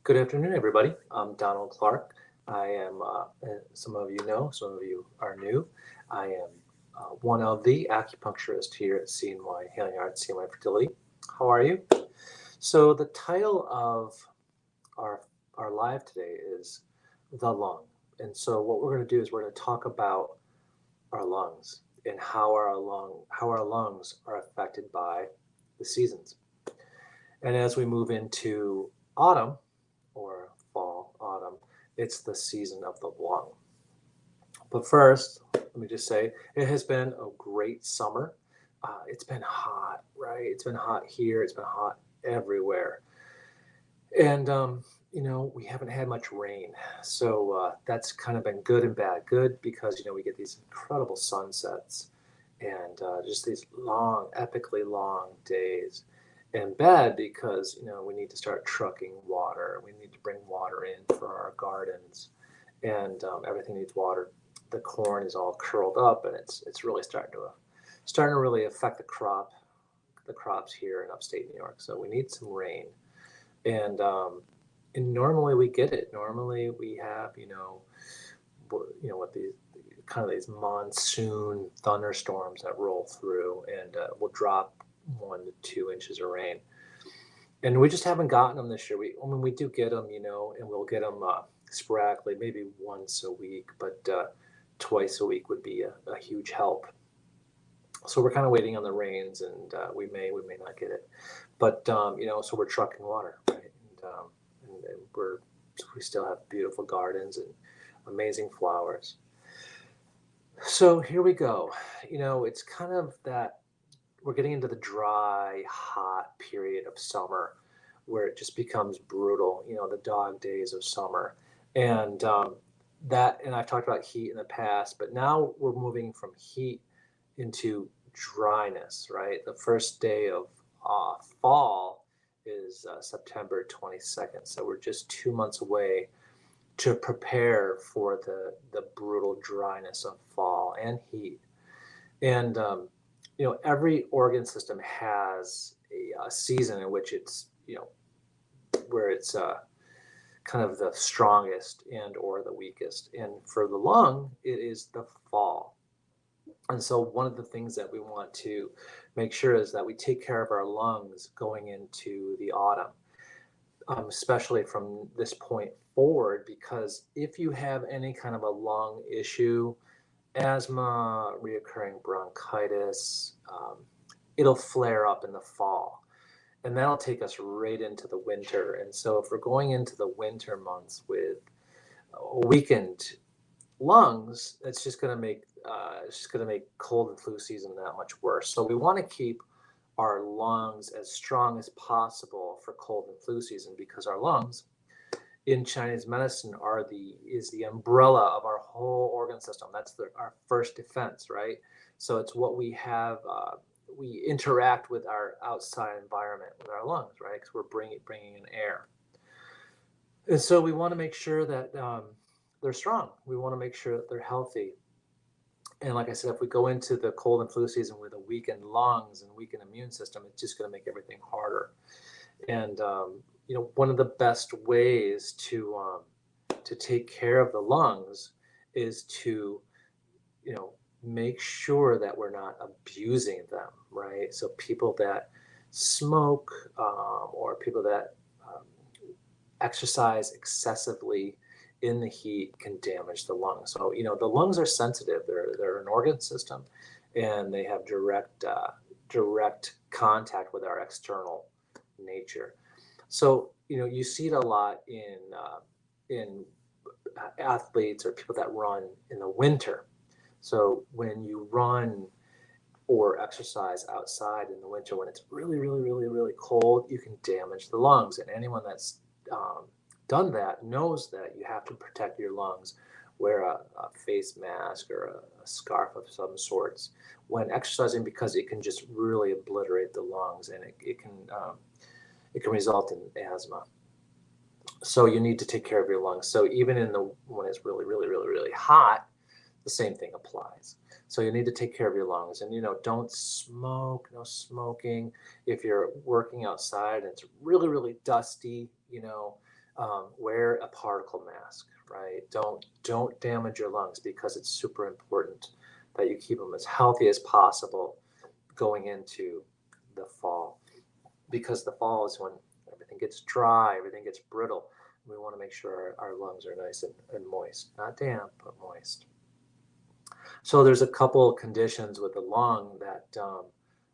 Good afternoon, everybody. I'm Donald Clark. I am, some of you know, some of you are new. I am one of the acupuncturists here at CNY Healing Arts, CNY Fertility. How are you? So the title of our our live today is the lung, and so what we're going to do is we're going to talk about our lungs and how our lungs are affected by the seasons. And as we move into autumn, or fall, autumn, it's the season of the lung. But first, let me just say it has been a great summer. It's been hot, right? It's been hot here, it's been hot everywhere. And, we haven't had much rain. So that's kind of been good and bad. Good because, we get these incredible sunsets and just these long, epically long days. And bad because, we need to start trucking water. We need to bring water in for our gardens, and everything needs water. The corn is all curled up, and it's really starting to really affect the crops here in upstate New York. So we need some rain, and normally we get it. Normally we have what these kind of these monsoon thunderstorms that roll through and will drop 1 to 2 inches of rain. And we just haven't gotten them this year. We do get them, and we'll get them sporadically, maybe once a week, but twice a week would be a huge help. So we're kind of waiting on the rains, and we may not get it, but so we're trucking water, right? And we still have beautiful gardens and amazing flowers. So here we go. It's kind of that we're getting into the dry, hot period of summer where it just becomes brutal, the dog days of summer. And and I've talked about heat in the past, but now we're moving from heat into dryness, right? The first day of fall is September 22nd. So we're just 2 months away to prepare for the brutal dryness of fall and heat. And every organ system has a season in which it's where it's kind of the strongest and or the weakest. And for the lung, it is the fall. And so one of the things that we want to make sure is that we take care of our lungs going into the autumn, especially from this point forward, because if you have any kind of a lung issue, asthma, reoccurring bronchitis, it'll flare up in the fall. And that'll take us right into the winter. And so if we're going into the winter months with weakened lungs, it's just going to make cold and flu season that much worse. So we want to keep our lungs as strong as possible for cold and flu season, because our lungs in Chinese medicine is the umbrella of our whole organ system. That's our first defense, right? So it's what we have. We interact with our outside environment with our lungs, right? Because we're bringing in air, and so we want to make sure that they're strong. We want to make sure that they're healthy. And like I said, if we go into the cold and flu season with a weakened lungs and weakened immune system, it's just going to make everything harder. And one of the best ways to take care of the lungs is to make sure that we're not abusing them, right? So people that smoke, or people that exercise excessively in the heat can damage the lungs. So the lungs are sensitive. They're an organ system, and they have direct contact with our external nature. So you see it a lot in athletes or people that run in the winter. So when you run or exercise outside in the winter when it's really, really, really, really cold, you can damage the lungs. And anyone that's done that knows that you have to protect your lungs. Wear a face mask or a scarf of some sorts when exercising, because it can just really obliterate the lungs, and it can result in asthma. So you need to take care of your lungs. So even when it's really, really, really, really hot, the same thing applies. So you need to take care of your lungs, and don't smoke. No smoking. If you're working outside and it's really, really dusty, wear a particle mask, right? Don't damage your lungs, because it's super important that you keep them as healthy as possible going into the fall, because the fall is when everything gets dry, everything gets brittle. We want to make sure our lungs are nice and moist, not damp, but moist. So there's a couple of conditions with the lung that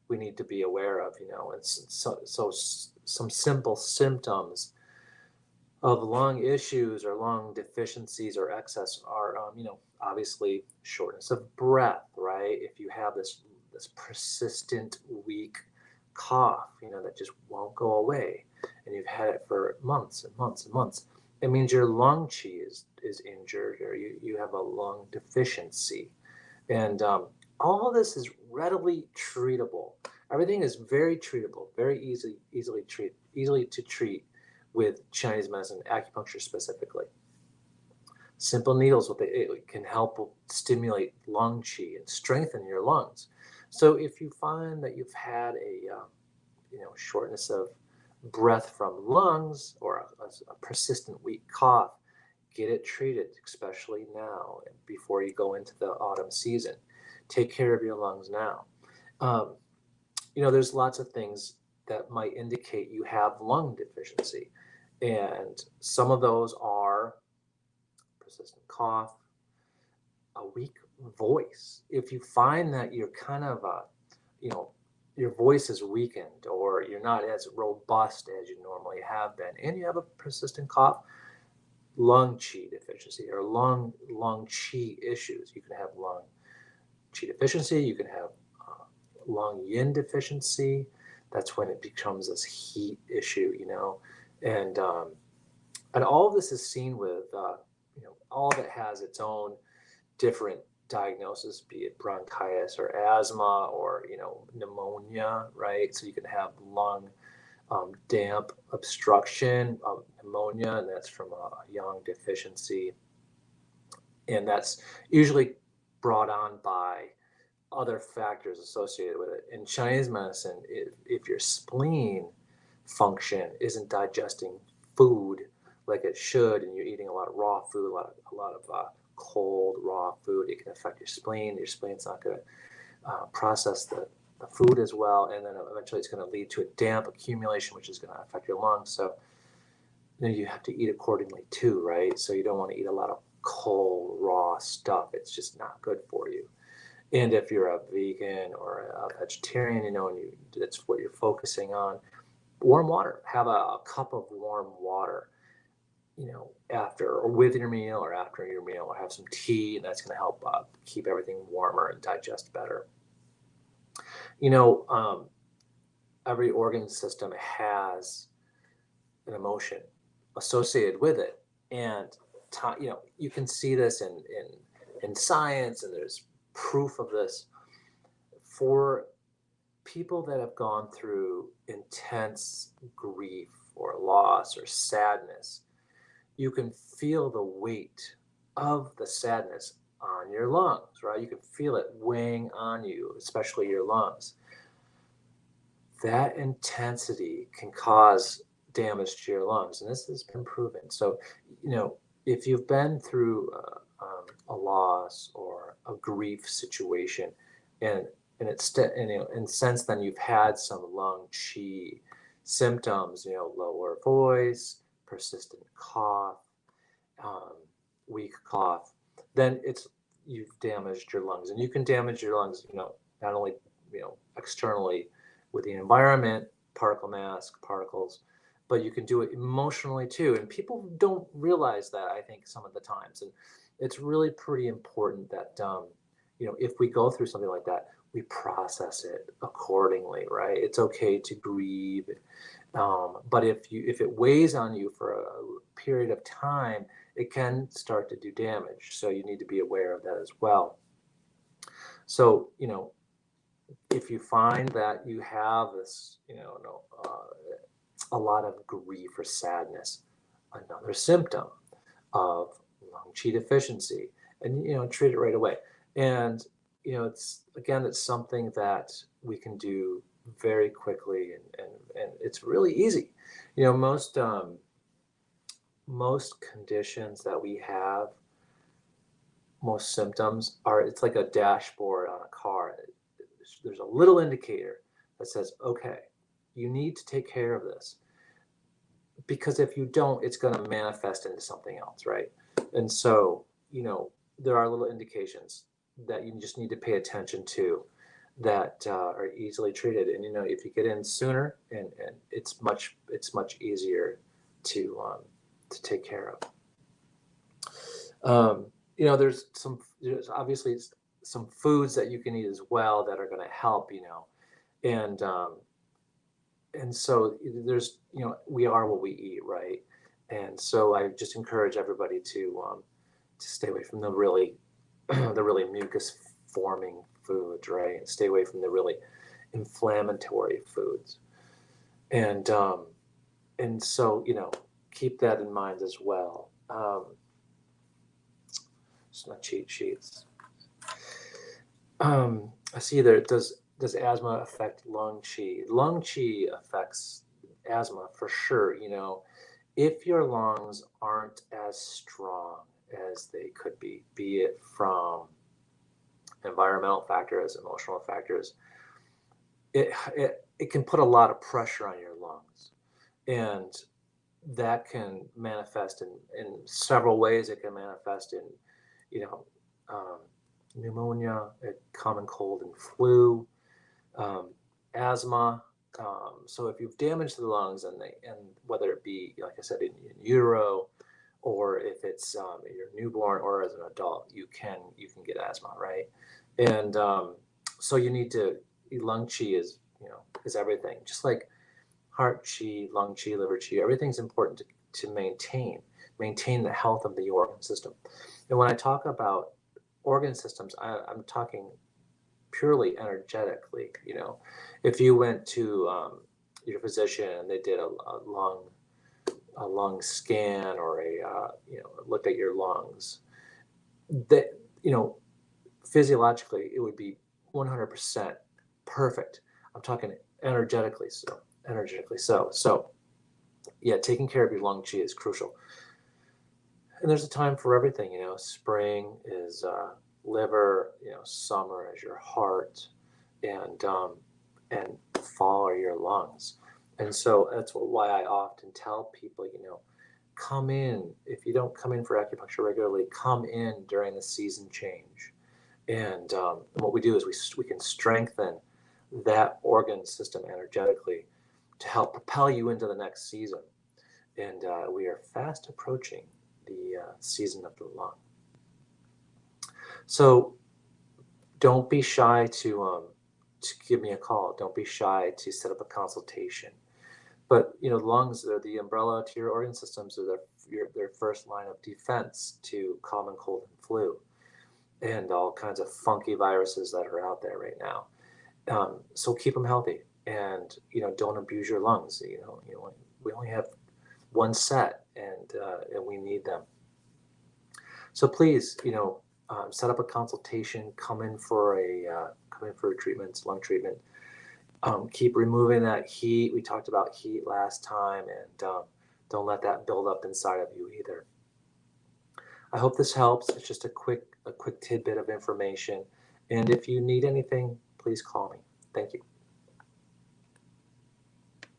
we need to be aware of, and some simple symptoms of lung issues or lung deficiencies or excess are, obviously shortness of breath, right? If you have this persistent weak cough, that just won't go away, and you've had it for months and months and months, it means your lung qi is injured, or you have a lung deficiency. And all of this is readily treatable. Everything is very treatable, very easily to treat with Chinese medicine, acupuncture specifically. Simple needles, it can help stimulate lung qi and strengthen your lungs. So if you find that you've had a shortness of breath from lungs, or a persistent weak cough, get it treated, especially now before you go into the autumn season. Take care of your lungs now. Um, there's lots of things that might indicate you have lung deficiency. And some of those are persistent cough, a weak voice. If you find that you're kind of, your voice is weakened, or you're not as robust as you normally have been, and you have a persistent cough, lung qi deficiency or lung qi issues. You can have lung qi deficiency. You can have lung yin deficiency. That's when it becomes this heat issue, and all of this is seen with all of it has its own different diagnosis, be it bronchitis or asthma or pneumonia, right? So you can have lung damp obstruction of pneumonia, and that's from a yang deficiency. And that's usually brought on by other factors associated with it. In Chinese medicine, if your spleen function isn't digesting food like it should, and you're eating a lot of raw food, a lot of cold raw food, it can affect your spleen. Your spleen's not going to process the food as well, and then eventually it's going to lead to a damp accumulation, which is going to affect your lungs. So you have to eat accordingly too, right? So you don't want to eat a lot of cold raw stuff. It's just not good for you. And if you're a vegan or a vegetarian, and that's what you're focusing on, warm water. Have a cup of warm water, after or with your meal or after your meal, or have some tea, and that's going to help keep everything warmer and digest better. Every organ system has an emotion associated with it, and you can see this in science, and there's proof of this. For people that have gone through intense grief or loss or sadness, you can feel the weight of the sadness on your lungs, right? You can feel it weighing on you, especially your lungs. That intensity can cause damage to your lungs, and this has been proven. So, if you've been through a loss or a grief situation, and since then you've had some lung qi symptoms, lower voice, persistent cough, weak cough, then you've damaged your lungs. And you can damage your lungs, not only externally with the environment, particle mask, particles, but you can do it emotionally too. And people don't realize that, I think, some of the times. And it's really pretty important that if we go through something like that, we process it accordingly, right? It's okay to grieve, but if it weighs on you for a period of time, it can start to do damage. So you need to be aware of that as well. So if you find that you have this, a lot of grief or sadness, another symptom of lung qi deficiency, and treat it right away. And it's something that we can do very quickly, and it's really easy. Most most conditions that we have, most symptoms are, it's like a dashboard on a car. There's a little indicator that says, okay, you need to take care of this. Because if you don't, it's going to manifest into something else, right? And so, there are little indications that you just need to pay attention to that are easily treated. And if you get in sooner, and it's much easier to take care of. There's obviously some foods that you can eat as well that are going to help, and so we are what we eat, right? And so I just encourage everybody to stay away from the really the really mucus forming foods, right? And stay away from the really inflammatory foods. And so keep that in mind as well. Just my cheat sheets. I see there. Does asthma affect lung qi? Lung qi affects asthma for sure. If your lungs aren't as strong as they could be it from environmental factors, emotional factors, it can put a lot of pressure on your lungs, and that can manifest in several ways. It can manifest in, you know, um, pneumonia, a common cold and flu, um, asthma. So if you've damaged the lungs, and whether it be, like I said, in utero, or if it's you're newborn or as an adult, you can get asthma, right? And so you need to lung qi is everything. Just like heart qi, lung qi, liver qi, everything's important to maintain the health of the organ system. And when I talk about organ systems, I'm talking purely energetically. If you went to your physician and they did a lung scan, or look at your lungs, that physiologically it would be 100% perfect. I'm talking energetically. So yeah, taking care of your lung qi is crucial. And there's a time for everything. Spring is liver, summer is your heart, and fall are your lungs. And so that's why I often tell people, come in. If you don't come in for acupuncture regularly, come in during the season change. And what we do is we can strengthen that organ system energetically to help propel you into the next season. And we are fast approaching the season of the lung. So don't be shy to give me a call. Don't be shy to set up a consultation. But lungs, they're the umbrella to your organ systems. They're their first line of defense to common cold and flu, and all kinds of funky viruses that are out there right now. So keep them healthy, and don't abuse your lungs. We only have one set, and we need them. So please, set up a consultation. Come in for a treatment, lung treatment. Keep removing that heat. We talked about heat last time, and don't let that build up inside of you either. I hope this helps. It's just a quick tidbit of information. And if you need anything, please call me. Thank you.